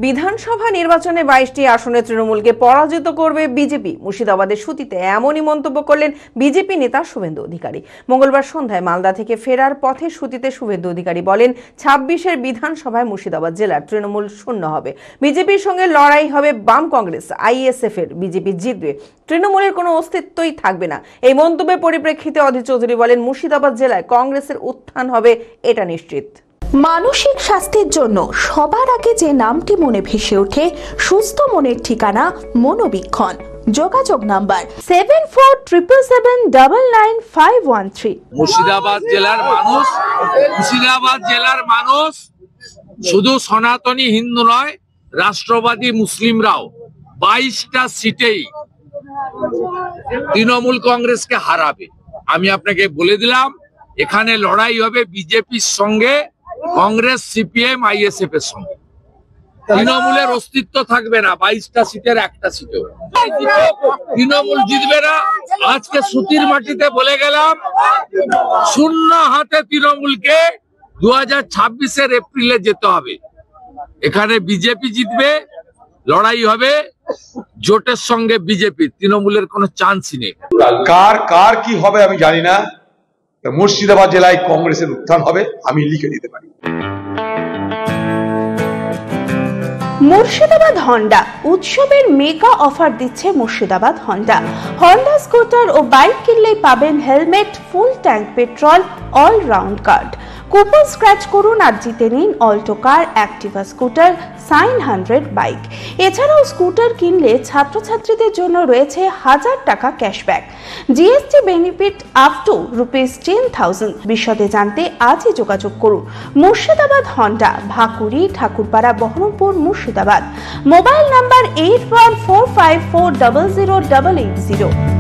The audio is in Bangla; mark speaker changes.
Speaker 1: বিধানসভা নির্বাচনে 22টি আসনে তৃণমূলকে পরাজিত করবে বিজেপি। মুর্শিদাবাদের সুতিতে এমনই মন্তব্য করলেন বিজেপি নেতা শুভেন্দু অধিকারী। মঙ্গলবার সন্ধ্যায় মালদা থেকে ফেরার পথে সুতিতে শুভেন্দু অধিকারী বলেন, 26-এর বিধানসভায় মুর্শিদাবাদ জেলার তৃণমূল শূন্য হবে। বিজেপির সঙ্গে লড়াই হবে বাম কংগ্রেস আইএসএফ এর। বিজেপি জিতবে, তৃণমূলের কোনো অস্তিত্বই থাকবে না। এই মন্তব্যের পরিপ্রেক্ষিতে অধীর চৌধুরী বলেন, মুর্শিদাবাদ জেলায় কংগ্রেসের উত্থান হবে, এটা নিশ্চিত।
Speaker 2: মানসিক স্বাস্থ্যের জন্য সবার আগে যে নামটি মনে ভেসে ওঠে, সুস্থ মনের ঠিকানা মনোবীক্ষণ। যোগাযোগ নাম্বার 7477799513।
Speaker 3: মুর্শিদাবাদ জেলার মানুষ শুধু সনাতনী হিন্দু নয়, রাষ্ট্রবাদী মুসলিমরাও 22টা সিটেই তৃণমূল কংগ্রেসকে হারাবে। আমি আপনাকে বলে দিলাম, এখানে লড়াই হবে বিজেপির সঙ্গে, কংগ্রেস সিপিএম আইএসএফ এর সঙ্গে। তৃণমূলের অস্তিত্ব থাকবে না। 22টা সিটের একটা সিটেও তৃণমূল জিতবে না। আজকে সুতির মাটিতে বলে গেলাম, শূন্য হাতে তৃণমূলকে 2026-এর এপ্রিলে যেতে হবে। এখানে বিজেপি জিতবে, লড়াই হবে জোটের সঙ্গে বিজেপি, তৃণমূলের কোনো চান্সই নেই।
Speaker 4: কার কি হবে আমি জানি না। মুর্শিদাবাদ জেলায় কংগ্রেসের উত্থান হবে, আমি লিখে দিতে পারি।
Speaker 2: মুর্শিদাবাদ হন্ডা উৎসবের মেগা অফার দিচ্ছে মুর্শিদাবাদ হন্ডা। হন্ডা স্কুটার ও বাইক কিনলেই পাবেন helmet, full tank petrol, all round card. Coupon scratch করুন আর জিতে নিন Alto car, Activa scooter, Shine 100 bike. এছাড়াও স্কুটার কিনলে ছাত্রছাত্রীদের জন্য রয়েছে 1000 টাকা cashback, GST benefit up to ₹10,000। বিশদে জানতে আজই যোগাযোগ করুন। Murshidabad Honda, Bhakuri, Thakurpara, Baharampur, Murshidabad. Mobile number 8145400880।